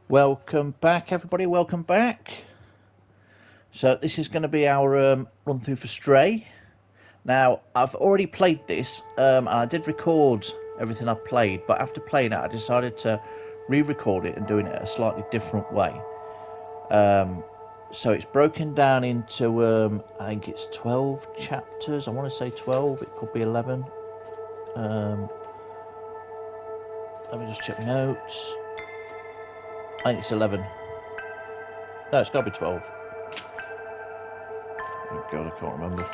Welcome back, everybody. Welcome back. So this is going to be our run through for Stray. Now, I've already played this, and I did record everything I've played, but after playing it, I decided to re-record it and doing it a slightly different way. So it's broken down into, I think it's 12 chapters. I want to say 12. It could be 11. Let me just check my notes. I think it's 11. No, it's got to be 12. Oh God, I can't remember.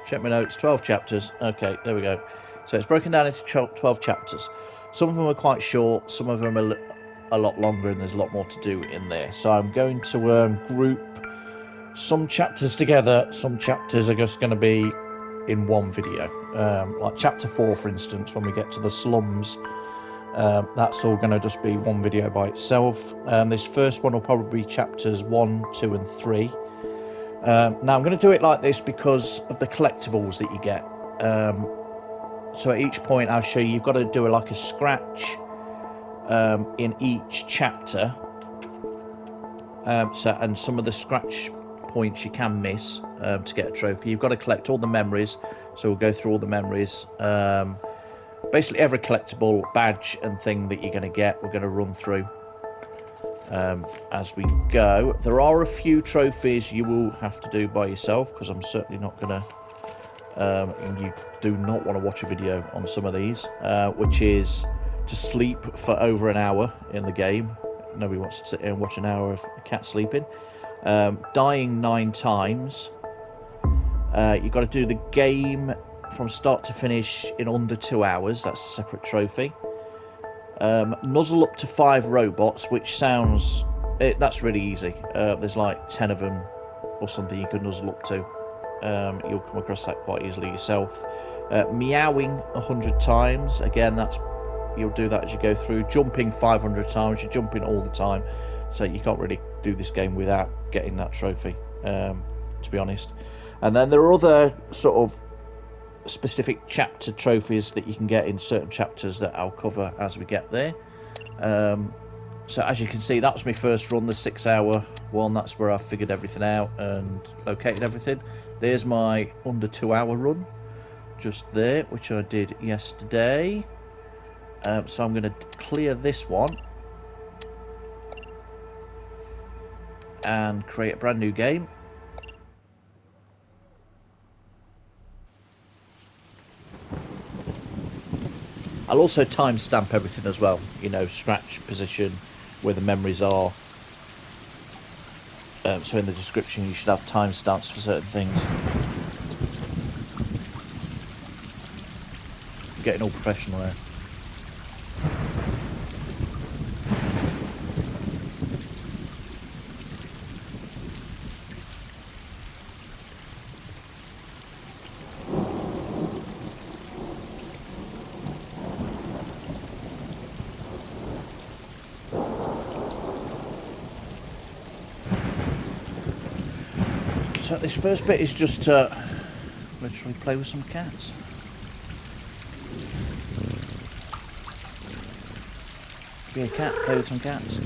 Check my notes. 12 chapters. Okay, there we go. So it's broken down into 12 chapters. Some of them are quite short. Some of them are a lot longer, and there's a lot more to do in there. So I'm going to group some chapters together. Some chapters are just going to be in one video. Like chapter 4, for instance, when we get to the slums. That's all going to just be one video by itself. This first one will probably be chapters 1, 2 and 3. Now I'm going to do it like this because of the collectibles that you get. So at each point I'll show you, you've got to do like a scratch in each chapter. And some of the scratch points you can miss to get a trophy. You've got to collect all the memories, so we'll go through all the memories. Basically every collectible badge and thing that you're going to get, we're going to run through as we go. There are a few trophies you will have to do by yourself, because I'm certainly not going to, and you do not want to watch a video on some of these, which is to sleep for over an hour in the game. Nobody wants to sit here and watch an hour of a cat sleeping. Dying 9 times. You've got to do the game from start to finish in under 2 hours. That's a separate trophy. Nuzzle up to 5 robots, which sounds... that's really easy. There's like 10 of them or something you can nuzzle up to. You'll come across that quite easily yourself. Meowing 100 times. Again, you'll do that as you go through. Jumping 500 times. You're jumping all the time. So you can't really do this game without getting that trophy, to be honest. And then there are other sort of specific chapter trophies that you can get in certain chapters that I'll cover as we get there. So as you can see, that was my first run, the 6-hour one. That's where I figured everything out and located everything. There's my under 2-hour run, just there, which I did yesterday. So I'm going to clear this one and create a brand new game. I'll also timestamp everything as well, you know, scratch position, where the memories are. So in the description you should have timestamps for certain things. Getting all professional there. So this first bit is just to literally play with some cats. Be a cat, play with some cats.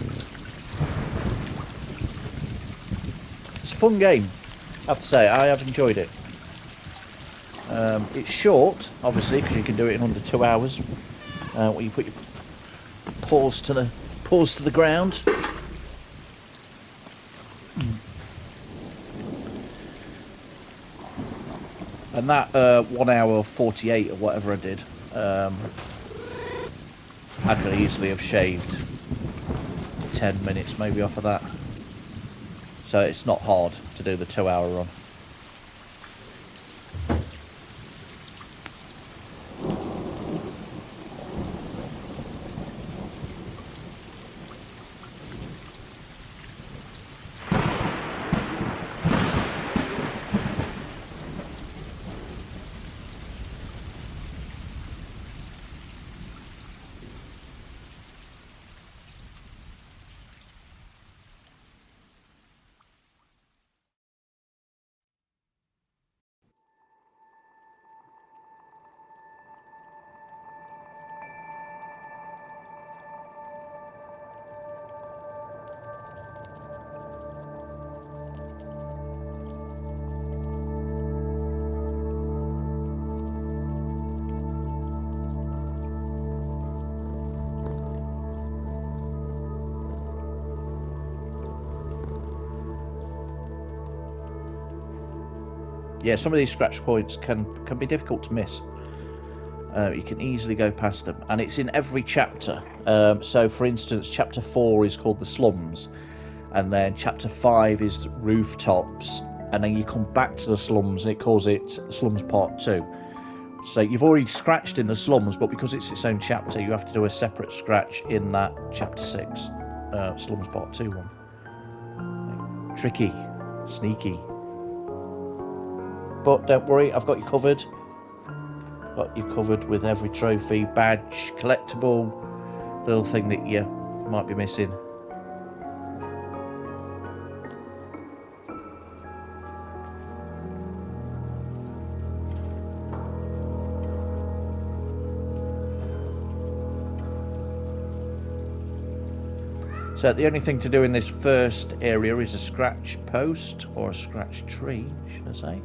It's a fun game, I have to say. I have enjoyed it. It's short, obviously, because you can do it in under 2 hours. Where you put your paws to the ground. And that 1 hour 48 or whatever I did, I could easily have shaved 10 minutes maybe off of that. So it's not hard to do the 2-hour run. yeah, some of these scratch points can be difficult to miss. You can easily go past them, and it's in every chapter. So, for instance, chapter 4 is called the slums, and then chapter 5 is rooftops, and then you come back to the slums, and it calls it slums part 2. So you've already scratched in the slums, but because it's its own chapter, you have to do a separate scratch in that chapter 6 slums part 2 one. Tricky, sneaky, but don't worry, I've got you covered. Got you covered with every trophy, badge, collectible, little thing that you might be missing. So the only thing to do in this first area is a scratch post, or a scratch tree, should I say.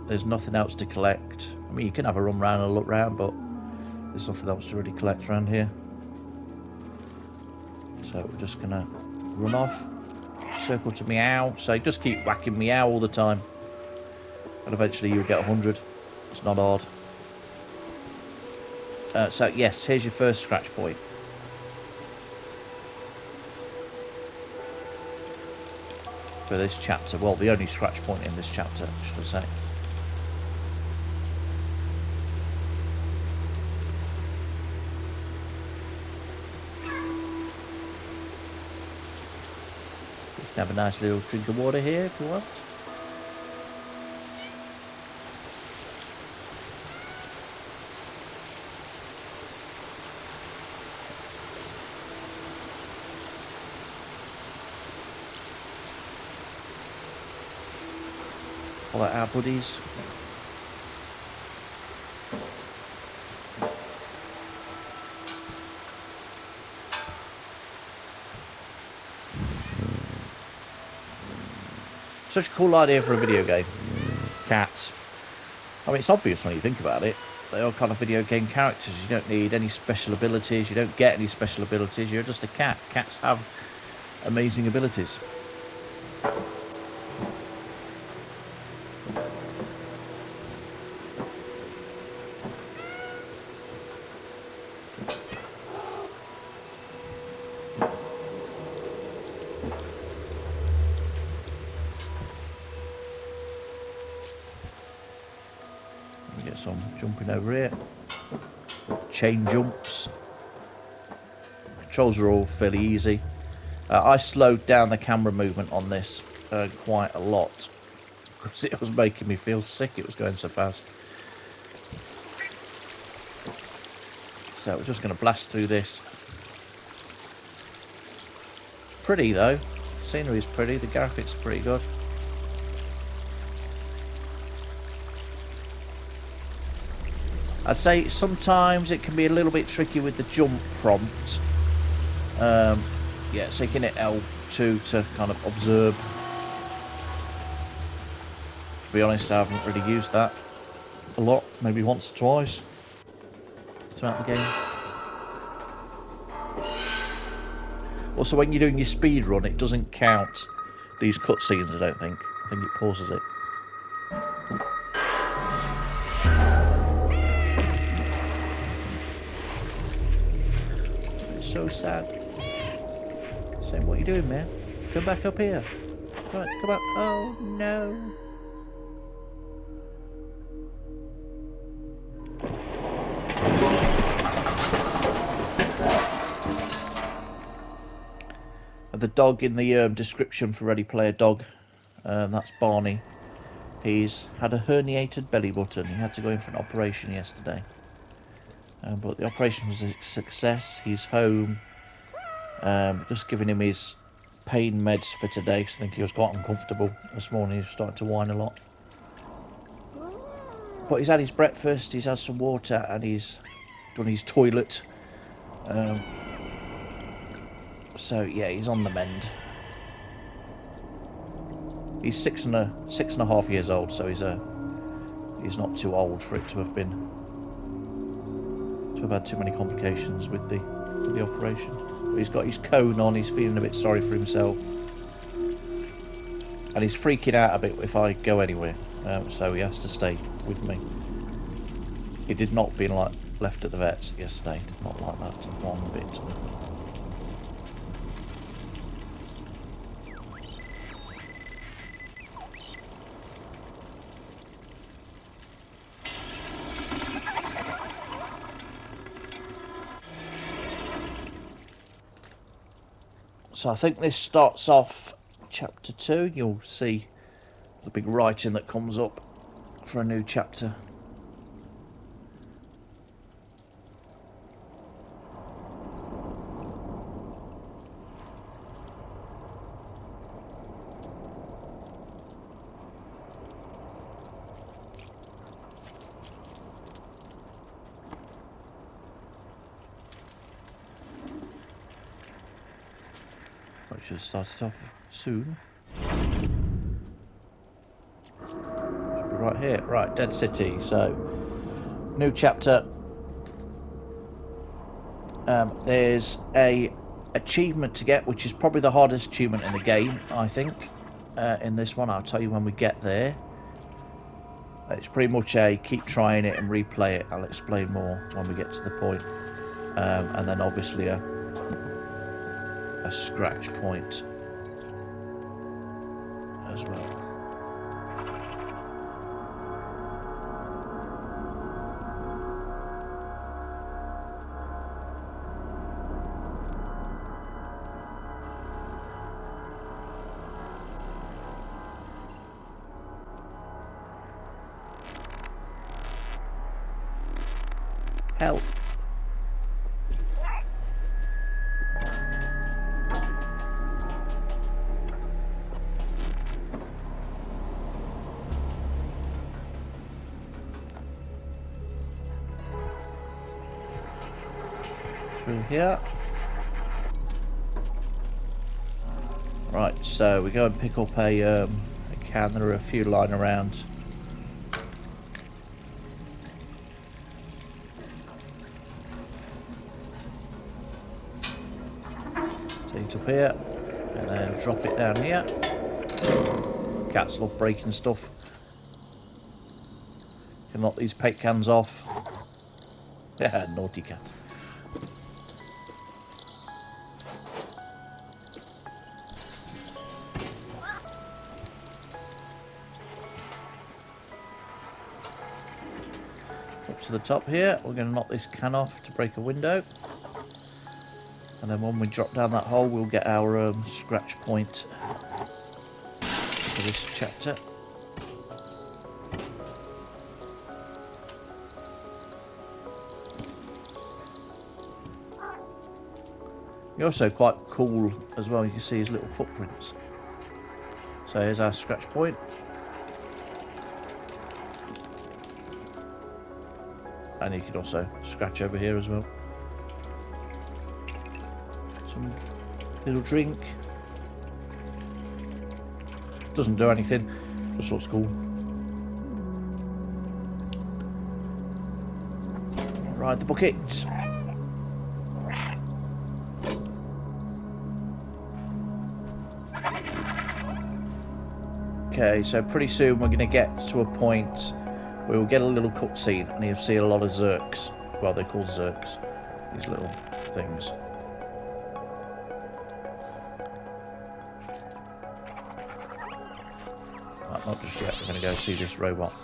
There's nothing else to collect. I mean, you can have a run round and look round, but there's nothing else to really collect around here. So we're just gonna run off, circle to meow. So just keep whacking meow all the time, and eventually you'll get 100. It's not hard. So yes, here's your first scratch point. For this chapter. Well, the only scratch point in this chapter, should I say. You can have a nice little drink of water here if you want. All our buddies. Such a cool idea for a video game. Cats. I mean, it's obvious when you think about it. They are kind of video game characters. You don't need any special abilities. You don't get any special abilities. You're just a cat. Cats have amazing abilities. Get some jumping over here. Chain jumps. Controls are all fairly easy. I slowed down the camera movement on this quite a lot because it was making me feel sick. It was going so fast. So we're just going to blast through this. Pretty though. Scenery is pretty. The graphics are pretty good. I'd say sometimes it can be a little bit tricky with the jump prompt. Yeah, so you can hit L2 to kind of observe. To be honest, I haven't really used that a lot. Maybe once or twice throughout the game. Also, when you're doing your speed run, it doesn't count these cutscenes, I don't think. I think it pauses it. It's so sad. Saying, what are you doing, man? Come back up here. Right, come up. Oh, no. The dog in the description for Ready Player Dog, that's Barney. He's had a herniated belly button. He had to go in for an operation yesterday. But the operation was a success. He's home. Just giving him his pain meds for today because I think he was quite uncomfortable this morning. He was starting to whine a lot. But he's had his breakfast, he's had some water, and he's done his toilet. So yeah, he's on the mend. He's six and a half years old, so he's not too old for it to have had too many complications with the operation. But he's got his cone on. He's feeling a bit sorry for himself. And he's freaking out a bit if I go anywhere, so he has to stay with me. He did not being like left at the vets yesterday. Did not like that one bit. So I think this starts off chapter 2. You'll see the big writing that comes up for a new chapter. I should have started off soon. Should be right here. Right, Dead City. So, new chapter. There's a achievement to get, which is probably the hardest achievement in the game, I think. In this one, I'll tell you when we get there. It's pretty much a keep trying it and replay it. I'll explain more when we get to the point. And then obviously a scratch point as well. Help. Through here. Right, so we go and pick up a can. There are a few lying around. Take it up here and then drop it down here. Cats love breaking stuff. Can knock these paint cans off. Yeah, naughty cat. Up to the top here, we're going to knock this can off to break a window. And then when we drop down that hole, we'll get our scratch point for this chapter. You're also quite cool as well. You can see his little footprints. So here's our scratch point. And you can also scratch over here as well. Some little drink. Doesn't do anything. Just looks cool. Ride the bucket. Okay, so pretty soon we're going to get to a point where we'll get a little cutscene and you'll see a lot of zerks. Well, they're called zerks, these little things. Right, not just yet, we're going to go see this robot.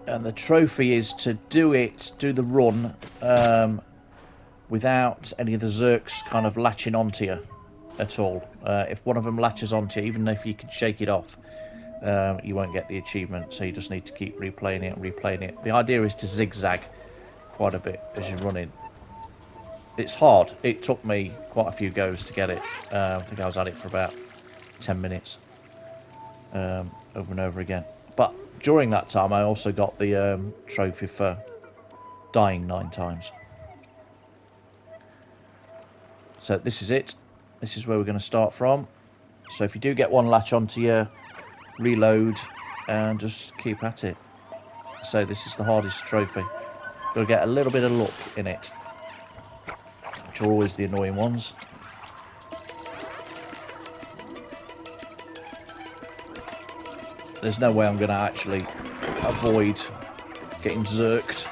And the trophy is to do the run without any of the zerks kind of latching onto you at all. If one of them latches onto you, even if you can shake it off, you won't get the achievement, so you just need to keep replaying it and replaying it. The idea is to zigzag quite a bit as you're running. It's hard. It took me quite a few goes to get it. I think I was at it for about 10 minutes over and over again. But during that time I also got the trophy for dying 9 times. So this is it. This is where we're going to start from. So if you do get one latch onto you, reload and just keep at it. So this is the hardest trophy. Got to get a little bit of luck in it, which are always the annoying ones. there's no way I'm going to actually avoid getting zerked.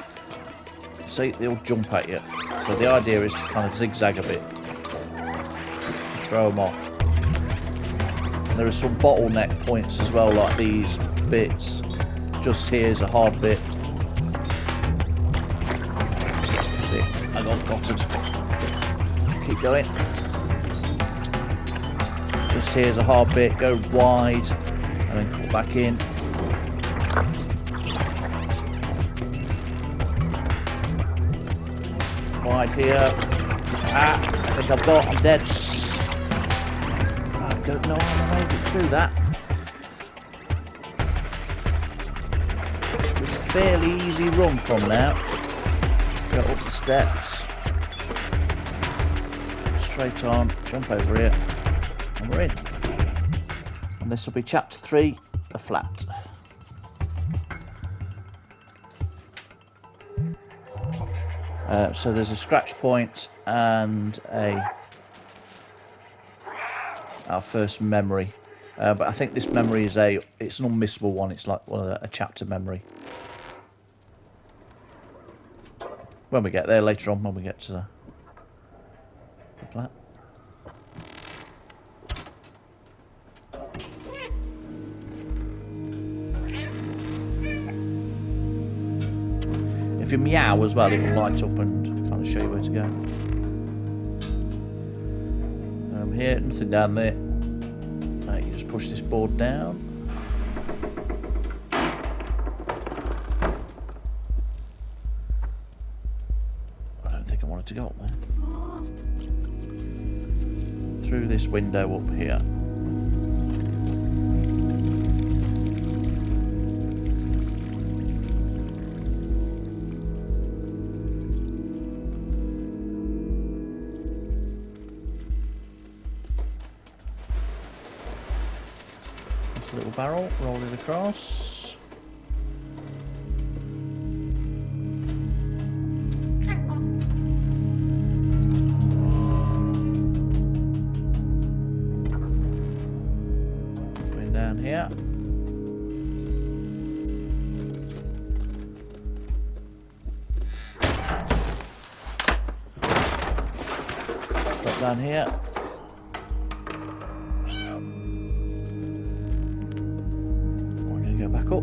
See, they'll jump at you. So the idea is to kind of zigzag a bit. Throw them off. And there are some bottleneck points as well, like these bits. Just here's a hard bit. See, I got gotted. Keep going. Just here's a hard bit. Go wide and then cut back in. Wide here. Ah, I think I'm dead. I don't know how I made it through that. It's a fairly easy run from now. Go up the steps. Straight on, jump over here, and we're in. And this will be chapter 3, the flat. So there's a scratch point and our first memory, but I think this memory is it's an unmissable one. It's like a chapter memory. When we get there later on, when we get to the flat. If you meow as well, it will light up and kind of show you where to go. Here, nothing down there. You just push this board down. I don't think I wanted to go up there. Through this window up here. Little barrel, roll it across. Going down here. Drop down here. Back up.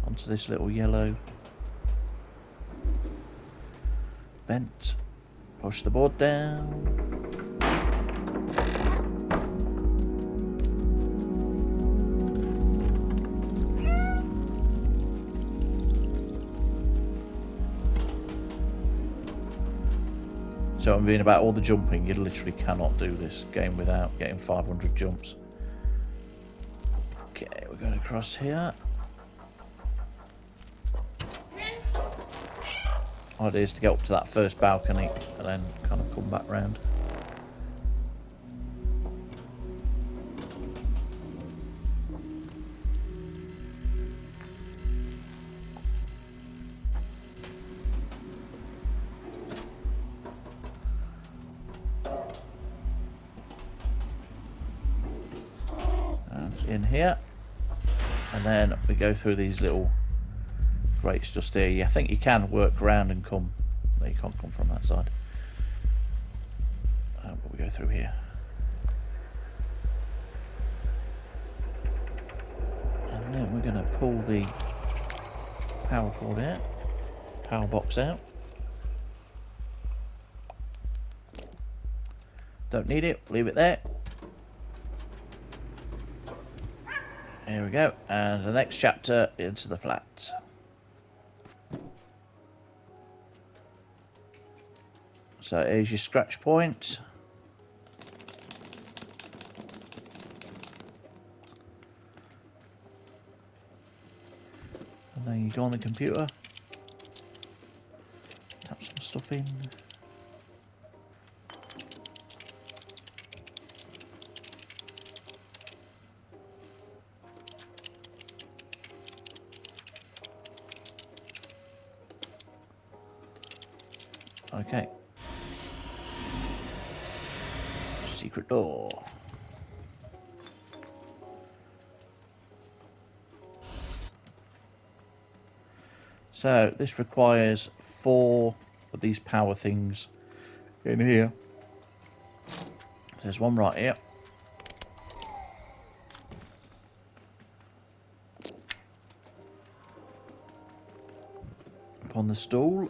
Onto this little yellow vent. Push the board down. So I'm being about all the jumping, you literally cannot do this game without getting 500 jumps. Okay, we're going across here. Idea is to get up to that first balcony and then kind of come back round. In here, and then we go through these little grates just here. Yeah, I think you can work around and come. No, you can't come from that side. But we go through here, and then we're going to pull the power cord out, power box out. Don't need it. Leave it there. Here we go, and the next chapter into the flat. So here's your scratch point. And then you go on the computer, tap some stuff in. Okay. Secret door. So this requires 4 of these power things in here. There's one right here. Up on the stool.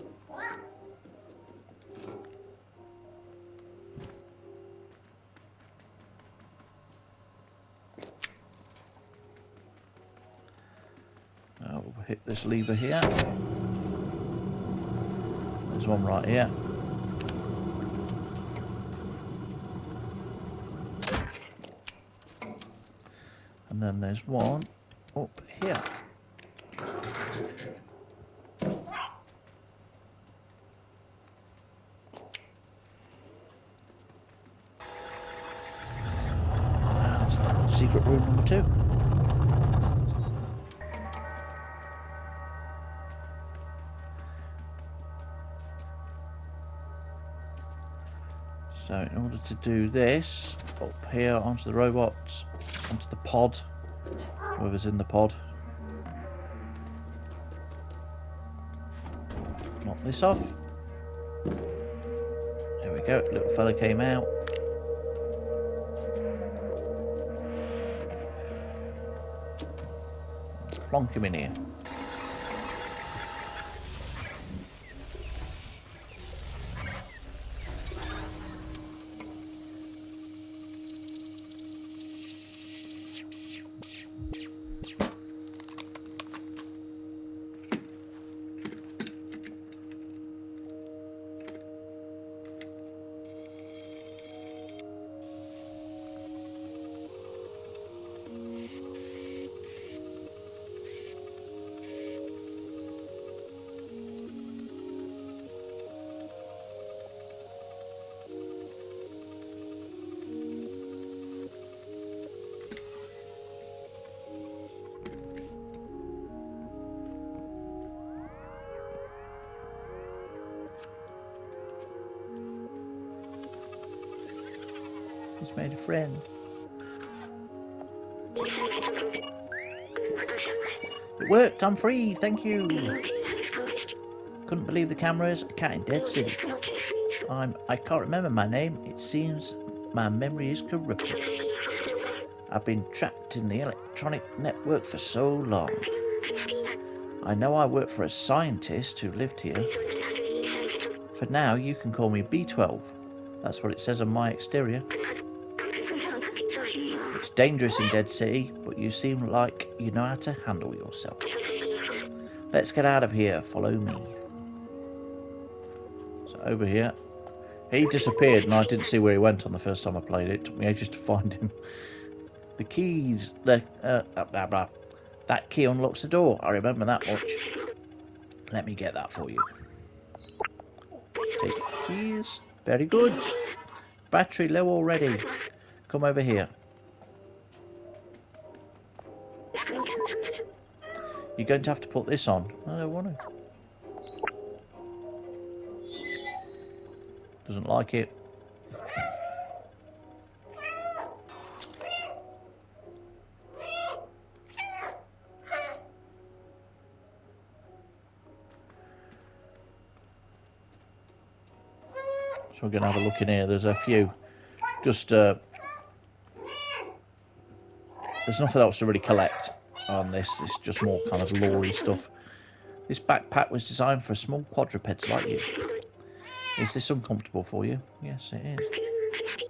We'll hit this lever here. There's one right here. And then there's one up here. That's secret room number 2. So in order to do this, up here onto the robots, onto the pod, whoever's in the pod. Knock this off. There we go, little fella came out. Plonk him in here. He's made a friend. It worked, I'm free, thank you. Couldn't believe the cameras, a cat in Dead City. I can't remember my name, it seems my memory is corrupted. I've been trapped in the electronic network for so long. I know I work for a scientist who lived here. For now, you can call me B12. That's what it says on my exterior. It's dangerous in Dead City, but you seem like you know how to handle yourself. Let's get out of here. Follow me. So over here. He disappeared and I didn't see where he went on the first time I played it. It took me ages to find him. The keys. That key unlocks the door. I remember that much. Let me get that for you. Take the keys. Very good. Battery low already. Come over here. You're going to have to put this on. I don't want to. Doesn't like it. So we're going to have a look in here. There's a few. Just, there's nothing else to really collect on this. It's just more kind of lore-y stuff. This backpack was designed for small quadrupeds like you. Is this uncomfortable for you? Yes, it is.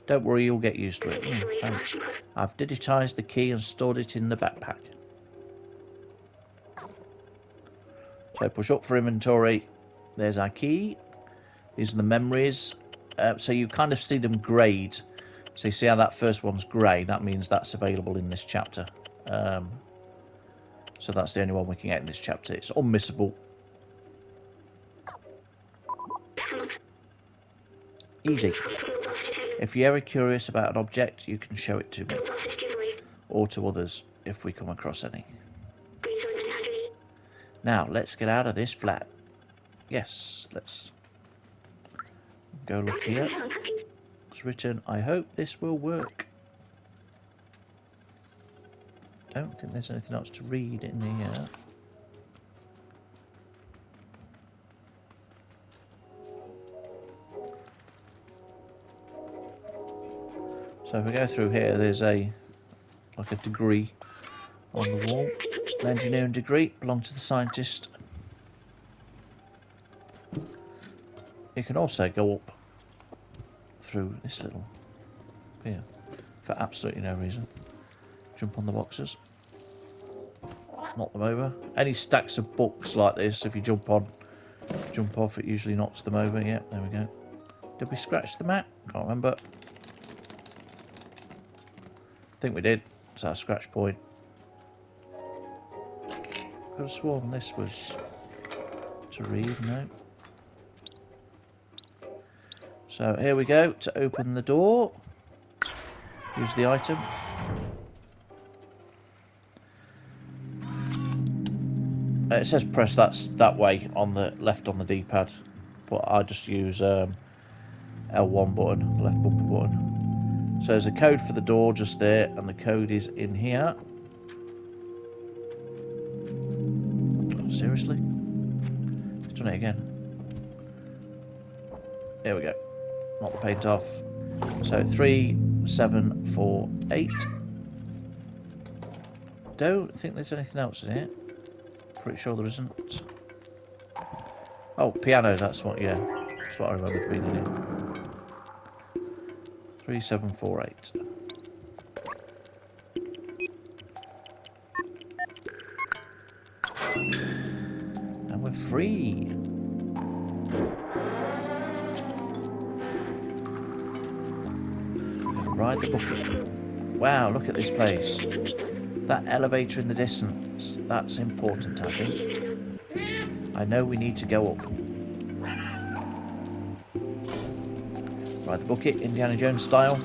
Don't worry, you'll get used to it. Thanks. I've digitized the key and stored it in the backpack. So push up for inventory. There's our key. These are the memories. So you kind of see them grayed. So you see how that first one's grey? That means that's available in this chapter. So that's the only one we can get in this chapter. It's unmissable. Easy. If you're ever curious about an object, you can show it to me. Or to others, if we come across any. Now, let's get out of this flat. Yes, let's... Go look here. It's written, I hope this will work. Don't think there's anything else to read in here. So if we go through here, there's like a degree on the wall. An engineering degree, belongs to the scientist. You can also go up through this little pier for absolutely no reason. Jump on the boxes. Knock them over. Any stacks of books like this, if you jump on, jump off, it usually knocks them over. Yeah, there we go. Did we scratch the map? Can't remember. I think we did. It's our scratch point. Could have sworn this was to read, no. So here we go to open the door. Use the item. It says press that way on the left on the D-pad, but I just use L1 button, left bumper button. So there's a code for the door just there, and the code is in here. Oh, seriously? It's done it again. There we go. Knock the paint off. So 3748. Don't think there's anything else in here. Pretty sure there isn't. Oh, piano, that's what, yeah. That's what I remember being in here. 3748. And we're free. Ride the bucket. Wow, look at this place. That elevator in the distance, that's important, I think. I know we need to go up. Ride the bucket, Indiana Jones style.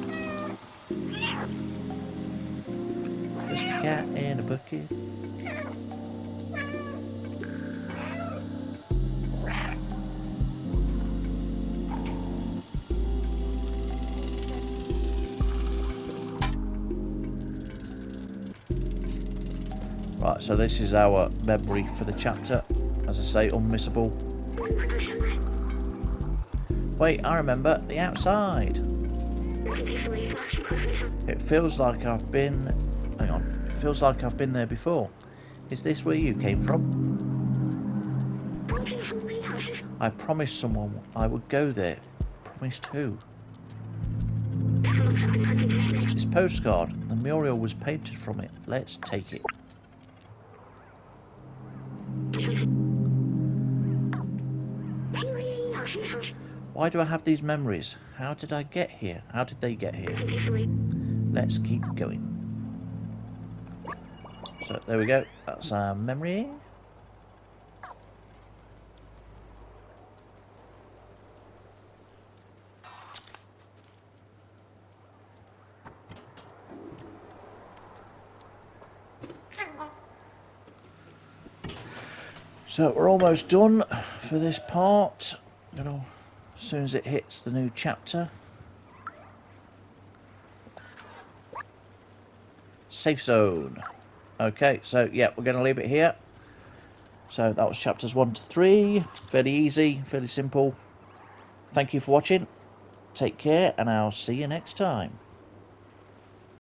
Just a cat in a bucket. Right, so this is our memory for the chapter. As I say, unmissable. Wait, I remember the outside. It feels like I've been... Hang on. It feels like I've been there before. Is this where you came from? I promised someone I would go there. Promised who? This postcard. The mural was painted from it. Let's take it. Why do I have these memories? How did I get here? How did they get here? Let's keep going. So there we go. That's our memory. So we're almost done for this part. You know, as soon as it hits the new chapter. Safe zone. Okay, so yeah, we're going to leave it here. So that was chapters 1 to 3. Fairly easy, fairly simple. Thank you for watching. Take care, and I'll see you next time.